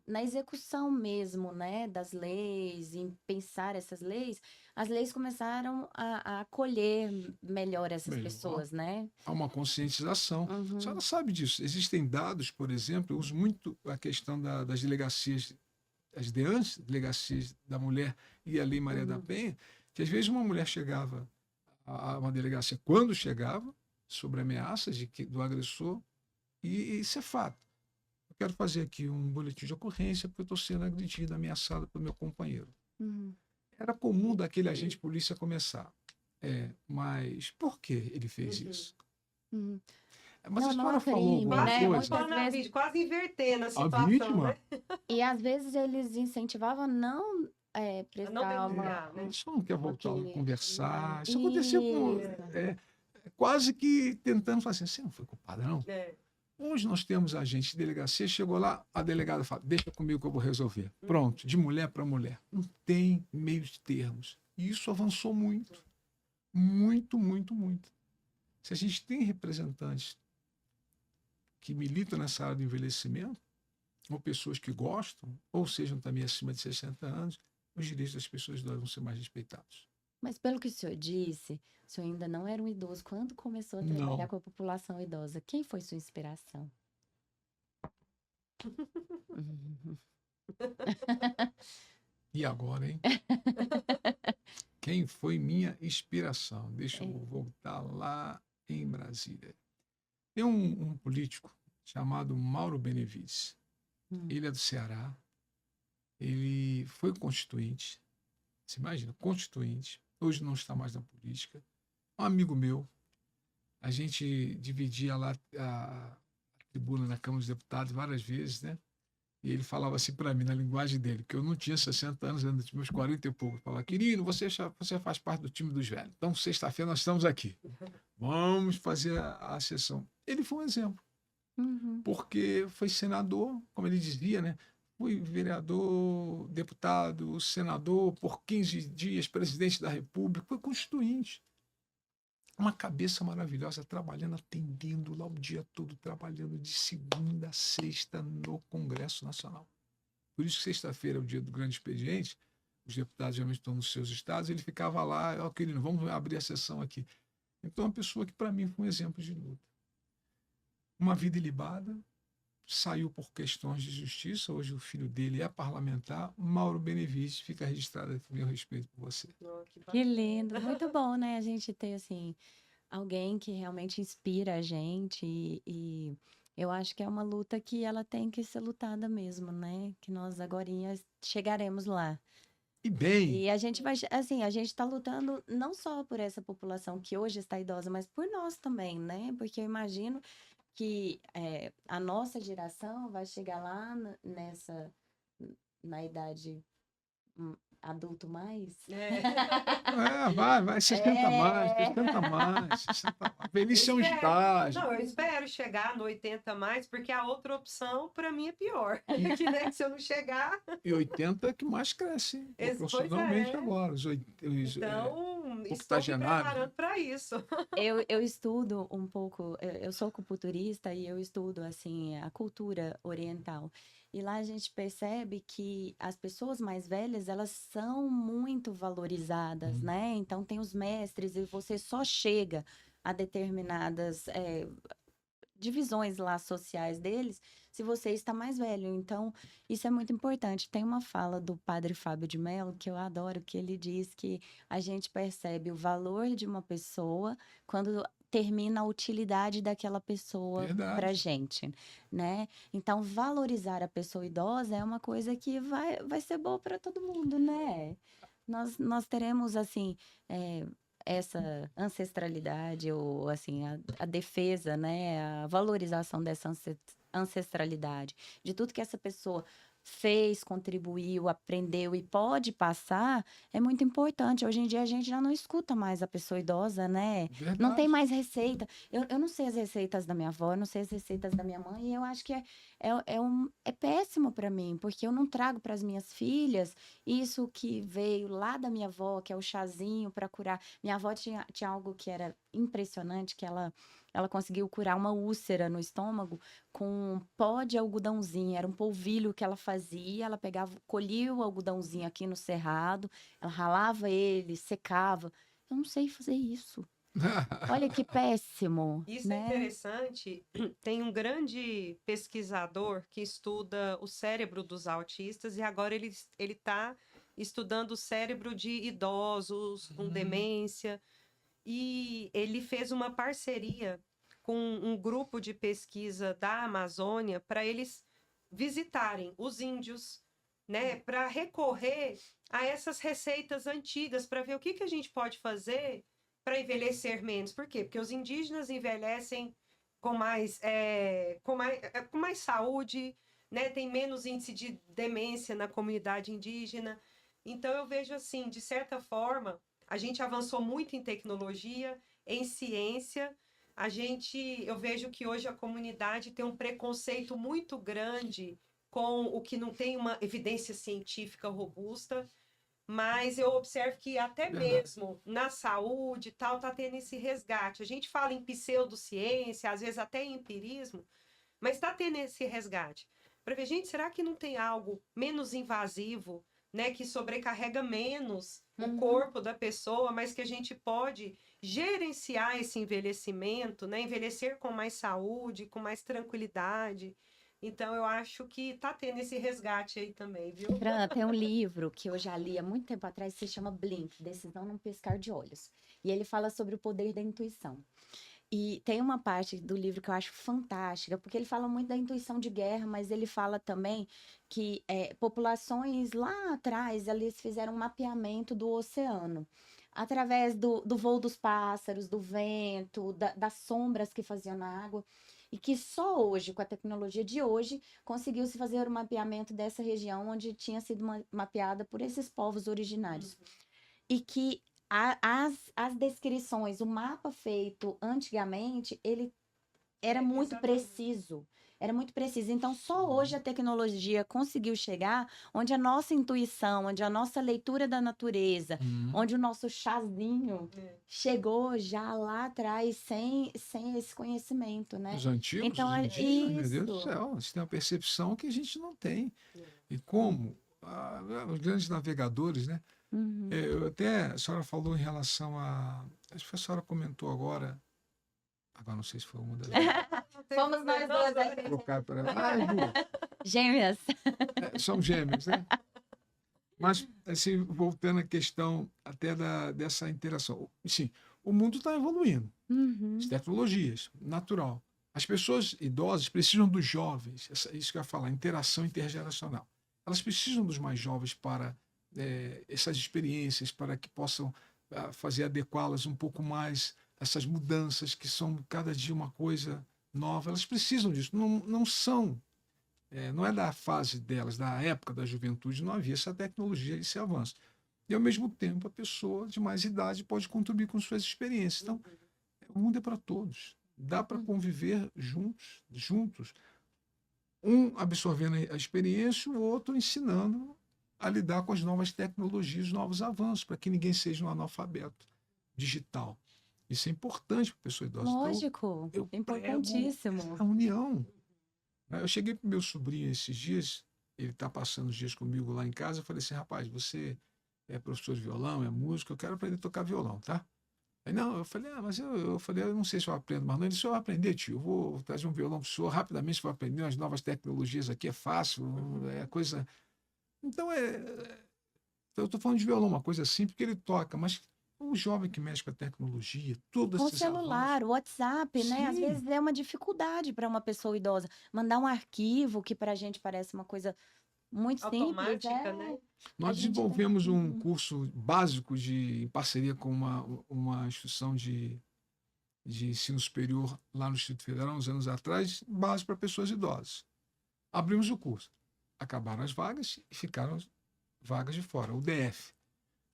Na execução mesmo, né? Das leis, em pensar essas leis, as leis começaram a acolher melhor essas Melhor. pessoas, né? Há uma conscientização. A Uhum, senhora sabe disso. Existem dados, por exemplo, eu uso muito a questão das delegacias, as DEANs, delegacias da mulher e a Lei Maria da uhum, Penha, que às vezes uma mulher chegava a uma delegacia, quando chegava, sobre ameaças do agressor, e isso é fato. Eu quero fazer aqui um boletim de ocorrência porque eu estou sendo agredida, ameaçada pelo meu companheiro. uhum, Era comum daquele agente de polícia começar. Mas por que ele fez isso? uhum. Mas a Não, não é senhora falou crime, alguma Quase né? coisa? Muitas culpando a vezes. vítima, quase invertendo a A situação, né? vítima, E às vezes eles incentivavam a não A não prestar uma. denunciar, né? só não quer voltar a Aquele. conversar. Isso aconteceu com. Isso. Quase que tentando falar assim: você não foi culpada, não? É. Hoje nós temos agente de delegacia, chegou lá, a delegada fala: deixa comigo que eu vou resolver. Pronto, de mulher para mulher. Não tem meios termos. E isso avançou muito. Muito, muito, muito. Se a gente tem representantes que militam nessa área do envelhecimento, ou pessoas que gostam, ou sejam também acima de 60 anos, os direitos das pessoas idosas vão ser mais respeitados. Mas pelo que o senhor disse, o senhor ainda não era um idoso quando começou a trabalhar Não. com a população idosa. Quem foi sua inspiração? Uhum. E agora, hein? Quem foi minha inspiração? Deixa eu voltar lá em Brasília. Tem um político chamado Mauro Benevides. Hum. Ele é do Ceará. Ele foi constituinte. Você imagina, constituinte. Hoje não está mais na política. Um amigo meu. A gente dividia lá a tribuna na Câmara dos Deputados várias vezes, né? E ele falava assim para mim, na linguagem dele, que eu não tinha 60 anos, ainda tinha meus 40 e pouco. Ele falava, querido, você faz parte do time dos velhos. Então, sexta-feira nós estamos aqui. Vamos fazer a sessão. Ele foi um exemplo, Uhum. porque foi senador, como ele dizia, né? Fui vereador, deputado, senador, por 15 dias, presidente da República, foi constituinte. Uma cabeça maravilhosa, trabalhando, atendendo lá o dia todo, trabalhando de segunda a sexta no Congresso Nacional. Por isso que sexta-feira é o dia do grande expediente, os deputados geralmente estão nos seus estados, ele ficava lá, ó, querido, vamos abrir a sessão aqui. Então, uma pessoa que para mim foi um exemplo de luta. Uma vida ilibada, saiu por questões de justiça, hoje o filho dele é parlamentar, Mauro Benevides, fica registrado aqui, meu respeito por você. Oh, Que bacana. lindo, muito bom, né? A gente ter, assim, alguém que realmente inspira a gente e eu acho que é uma luta que ela tem que ser lutada mesmo, né? Que nós agorinha chegaremos lá. E bem, E a gente vai, assim, a gente está lutando não só por essa população que hoje está idosa, mas por nós também, né? Porque eu imagino que a nossa geração vai chegar lá na idade adulto mais. vai, 60 mais, É. 60 mais, 60 mais. Velhice é um Espero. estágio. Não, eu espero chegar no 80 mais, porque a outra opção para mim é pior. Que, né, se eu não chegar, E 80 é que mais cresce Pois proporcionalmente é. agora. Então, estou me octogenários, né? preparando para isso. Eu estudo um pouco, eu sou acupunturista e eu estudo, assim, a cultura oriental. E lá a gente percebe que as pessoas mais velhas, elas são muito valorizadas, né? Então, tem os mestres e você só chega a determinadas divisões lá sociais deles se você está mais velho. Então, isso é muito importante. Tem uma fala do padre Fábio de Mello que eu adoro, que ele diz que a gente percebe o valor de uma pessoa quando termina a utilidade daquela pessoa para Verdade. gente, né? Então, valorizar a pessoa idosa é uma coisa que vai ser boa para todo mundo, né? Nós teremos, assim, essa ancestralidade ou assim a defesa, né, a valorização dessa ancestralidade, de tudo que essa pessoa fez, contribuiu, aprendeu e pode passar, é muito importante. Hoje em dia a gente já não escuta mais a pessoa idosa, né? Não tem Verdade. mais receita. Eu não sei as receitas da minha avó, eu não sei as receitas da minha mãe, e eu acho que é péssimo para mim, porque eu não trago para as minhas filhas isso que veio lá da minha avó, que é o chazinho para curar. Minha avó tinha algo que era impressionante, que ela conseguiu curar uma úlcera no estômago com pó de algodãozinho. Era um polvilho que ela fazia, ela pegava, colhia o algodãozinho aqui no cerrado, ela ralava ele, secava. Eu não sei fazer isso. Olha que péssimo, Isso é né? interessante. Tem um grande pesquisador que estuda o cérebro dos autistas e agora ele está estudando o cérebro de idosos com demência. E ele fez uma parceria com um grupo de pesquisa da Amazônia para eles visitarem os índios, né, para recorrer a essas receitas antigas para ver o que a gente pode fazer para envelhecer menos. Por quê? Porque os indígenas envelhecem com mais saúde, né, tem menos índice de demência na comunidade indígena. Então eu vejo assim, de certa forma, a gente avançou muito em tecnologia, em ciência. Eu vejo que hoje a comunidade tem um preconceito muito grande com o que não tem uma evidência científica robusta, mas eu observo que até Verdade. mesmo na saúde e tal, tá tendo esse resgate. A gente fala em pseudociência, às vezes até em empirismo, mas está tendo esse resgate. Para ver, gente, será que não tem algo menos invasivo, né, que sobrecarrega menos o corpo da pessoa, mas que a gente pode gerenciar esse envelhecimento, né, envelhecer com mais saúde, com mais tranquilidade. Então, eu acho que tá tendo esse resgate aí também, viu? Fran, tem um livro que eu já li há muito tempo atrás, que se chama Blink, Decisão num Piscar de Olhos. E ele fala sobre o poder da intuição. E tem uma parte do livro que eu acho fantástica, porque ele fala muito da intuição de guerra, mas ele fala também que populações lá atrás, eles fizeram um mapeamento do oceano. Através do voo dos pássaros, do vento, das sombras que faziam na água. E que só hoje, com a tecnologia de hoje, conseguiu-se fazer o mapeamento dessa região onde tinha sido mapeada por esses povos originários. E que as descrições, o mapa feito antigamente, ele era muito Exatamente. preciso. Era muito preciso. Então, só hoje a tecnologia conseguiu chegar onde a nossa intuição, onde a nossa leitura da natureza, onde o nosso chazinho chegou já lá atrás sem esse conhecimento, né? Os antigos, Então, os indígenas, meu Deus do isso. céu, eles têm uma percepção que a gente não tem. E como os grandes navegadores, né? Uhum. A senhora falou em relação a. Acho que a senhora comentou agora não sei se foi uma das. Fomos nós duas aqui. Trocar para. Ai, duas. Gêmeas. São gêmeos, né? Mas, assim, voltando à questão até dessa interação. Sim, o mundo está evoluindo. Uhum. As tecnologias, natural. As pessoas idosas precisam dos jovens, isso que eu ia falar, interação intergeracional. Elas precisam dos mais jovens para essas experiências, para que possam fazer adequá-las um pouco mais, essas mudanças que são cada dia uma coisa nova. Elas precisam disso. Não são, não é da fase delas, da época da juventude, não havia essa tecnologia, esse avanço. E, ao mesmo tempo, a pessoa de mais idade pode contribuir com suas experiências. Então, o mundo é para todos. Dá para conviver juntos. Um absorvendo a experiência, o outro ensinando a lidar com as novas tecnologias, os novos avanços, para que ninguém seja um analfabeto digital. Isso é importante para a pessoa idosa. Lógico, Então, eu importantíssimo. prego a união. Eu cheguei para o meu sobrinho esses dias, ele está passando os dias comigo lá em casa, eu falei assim, rapaz, você é professor de violão, é músico, eu quero aprender a tocar violão, tá? Aí, não, eu falei, mas eu falei, eu não sei se eu aprendo, mas não. Ele disse, eu vou aprender, tio, eu vou trazer um violão para o senhor, rapidamente você vai aprender as novas tecnologias aqui, é fácil, é coisa... Então, eu estou falando de violão, uma coisa simples, porque ele toca, mas o jovem que mexe com a tecnologia, todos Com o esses celular, o WhatsApp, né? Às Sim. vezes é uma dificuldade para uma pessoa idosa. Mandar um arquivo que para a gente parece uma coisa muito simples. Automática, né? Nós gente desenvolvemos tem- um curso básico em parceria com uma instituição de ensino superior lá no Distrito Federal, uns anos atrás, básico para pessoas idosas. Abrimos o curso. Acabaram as vagas e ficaram as vagas de fora, o DF,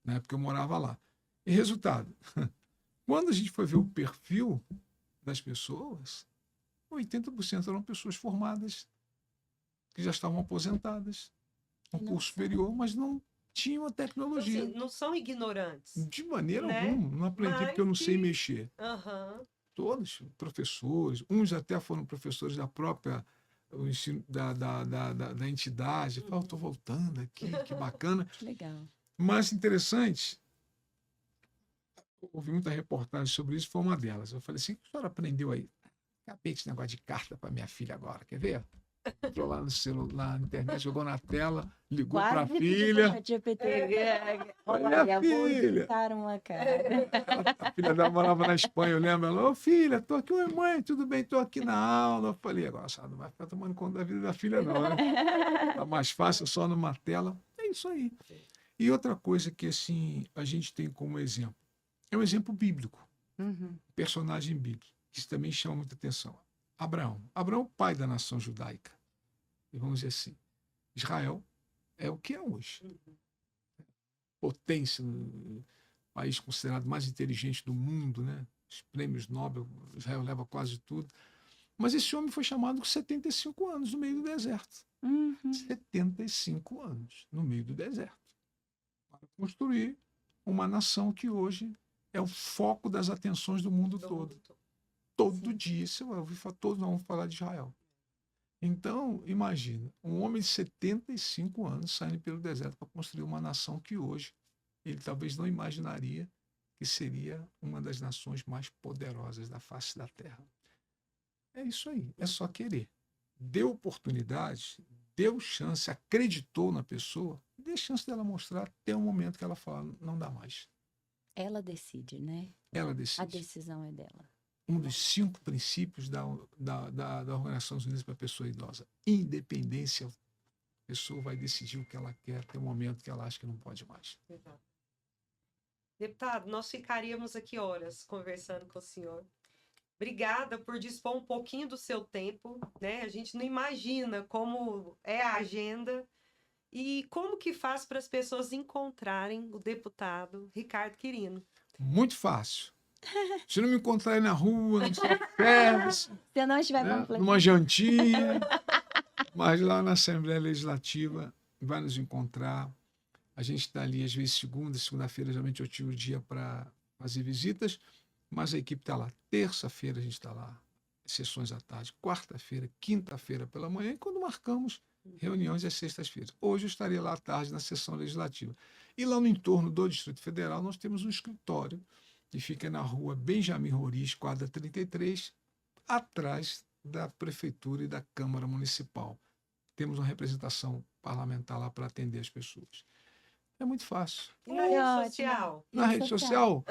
na época eu morava lá. E resultado, quando a gente foi ver o perfil das pessoas, 80% eram pessoas formadas, que já estavam aposentadas, um curso superior, mas não tinham a tecnologia. Assim, não são ignorantes. De maneira né? alguma. Não aprendi Mas porque eu não sei que- mexer. Aham. Todos, professores, uns até foram professores da própria o ensino da entidade. Eu estou voltando aqui, que bacana. Que legal. Mas interessante, ouvi muita reportagem sobre isso, foi uma delas. Eu falei assim, o que a senhora aprendeu aí? Acabei com esse negócio de carta para minha filha agora, quer ver? Entrou lá no celular, na internet, jogou na tela, ligou para a Quase pedi filha. pro ChatGPT. Olha, vou filha. digitar uma cara. A filha dela morava na Espanha, eu lembro. Ela, ô filha, tô aqui, oi mãe, tudo bem, tô aqui na aula. Eu falei, agora não vai ficar tomando conta da vida da filha, não, né? Tá mais fácil só numa tela. É isso aí. E outra coisa que assim a gente tem como exemplo, é um exemplo bíblico, Uhum. personagem bíblico, que isso também chama muita atenção. Abraão. Abraão é o pai da nação judaica. E vamos dizer assim, Israel é o que é hoje. Potência, país considerado mais inteligente do mundo, né? Os prêmios Nobel, Israel leva quase tudo. Mas esse homem foi chamado com 75 anos no meio do deserto. Uhum. 75 anos no meio do deserto. Para construir uma nação que hoje é o foco das atenções do mundo todo. Todo dia você vai ouvir falar, todos nós vamos falar de Israel. Então, imagina, um homem de 75 anos saindo pelo deserto para construir uma nação que hoje ele talvez não imaginaria que seria uma das nações mais poderosas da face da Terra. É isso aí, é só querer. Deu oportunidade, deu chance, acreditou na pessoa, dê chance dela mostrar até o momento que ela fala, não dá mais. Ela decide, né? Ela A decide. decisão é dela. Um dos 5 princípios da Organização das Unidas para a Pessoa Idosa. Independência. A pessoa vai decidir o que ela quer até o momento que ela acha que não pode mais. Exato. Deputado, nós ficaríamos aqui horas conversando com o senhor. Obrigada por dispor um pouquinho do seu tempo, né? A gente não imagina como é a agenda e como que faz para as pessoas encontrarem o deputado Ricardo Quirino. Muito fácil. Se não me encontrar na rua, no self-service, Se eu não estiver né, panfletando. numa jantinha, mas lá na Assembleia Legislativa vai nos encontrar. A gente está ali, às vezes, segunda-feira, geralmente eu tiro o dia para fazer visitas, mas a equipe está lá. Terça-feira a gente está lá, sessões à tarde, quarta-feira, quinta-feira pela manhã, e quando marcamos Reuniões às sextas-feiras. Hoje eu estarei lá à tarde na sessão legislativa. E lá no entorno do Distrito Federal nós temos um escritório que fica na rua Benjamin Roriz, quadra 33, atrás da Prefeitura e da Câmara Municipal. Temos uma representação parlamentar lá para atender as pessoas. É muito fácil. E na É rede ótimo. social? Na rede social,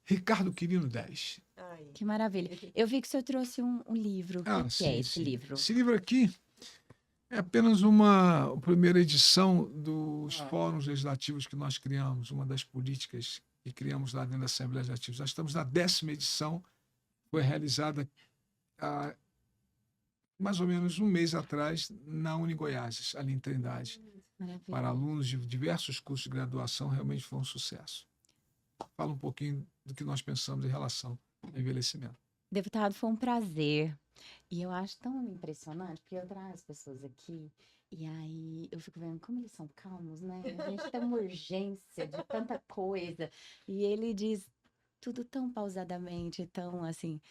Ricardo Quirino 10. Ai. Que maravilha. Eu vi que o senhor trouxe um livro. O que é Sim, esse sim. livro? Esse livro aqui é apenas uma primeira edição dos fóruns legislativos que nós criamos, uma das políticas que criamos lá dentro da Assembleia Legislativa. Nós estamos na 10ª edição, foi realizada há mais ou menos um mês atrás na Unigoiás, ali em Trindade. Maravilha. Para alunos de diversos cursos de graduação, realmente foi um sucesso. Fala um pouquinho do que nós pensamos em relação ao envelhecimento. Deputado, foi um prazer. E eu acho tão impressionante, porque eu trago as pessoas aqui e aí eu fico vendo como eles são calmos, né? A gente tem uma urgência de tanta coisa. E ele diz tudo tão pausadamente, tão assim.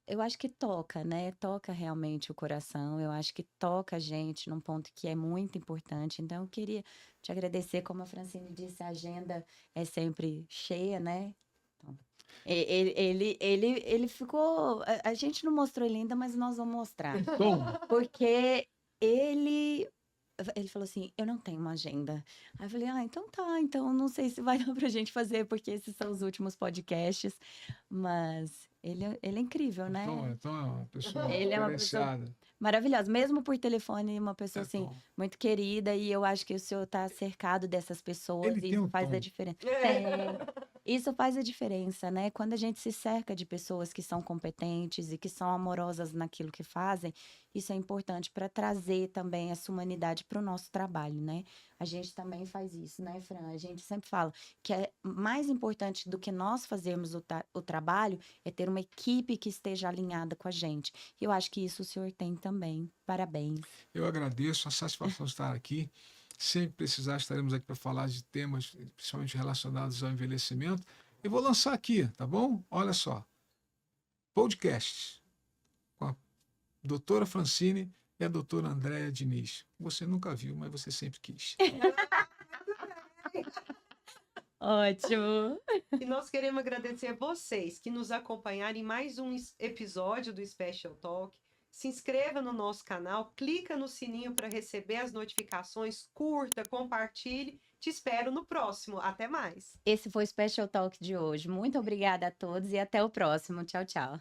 Eu acho que toca, né? Toca realmente o coração. Eu acho que toca a gente num ponto que é muito importante. Então, eu queria te agradecer. Como a Francine disse, a agenda é sempre cheia, né? Então, ele ficou. A gente não mostrou ele ainda, mas nós vamos mostrar. Tom, Porque ele falou assim: eu não tenho uma agenda. Aí eu falei: então tá, então não sei se vai dar pra gente fazer, porque esses são os últimos podcasts. Mas ele é incrível, né? Tom é uma pessoa Ele é uma pessoa diferenciada. maravilhosa, mesmo por telefone, uma pessoa É, assim, Tom. muito querida, e eu acho que o senhor tá cercado dessas pessoas, Ele e tem isso um faz a tom. diferença. É. Isso faz a diferença, né? Quando a gente se cerca de pessoas que são competentes e que são amorosas naquilo que fazem, isso é importante para trazer também essa humanidade para o nosso trabalho, né? A gente também faz isso, né, Fran? A gente sempre fala que é mais importante do que nós fazermos o trabalho é ter uma equipe que esteja alinhada com a gente. E eu acho que isso o senhor tem também. Parabéns. Eu agradeço a satisfação de estar aqui. Sempre precisar, estaremos aqui para falar de temas, principalmente relacionados ao envelhecimento. Eu vou lançar aqui, tá bom? Olha só. Podcast com a doutora Francine e a doutora Andréa Diniz. Você nunca viu, mas você sempre quis. Ótimo. E nós queremos agradecer a vocês que nos acompanharam em mais um episódio do Special Talk. Se inscreva no nosso canal, clica no sininho para receber as notificações, curta, compartilhe. Te espero no próximo. Até mais. Esse foi o Special Talk de hoje. Muito obrigada a todos e até o próximo. Tchau, tchau.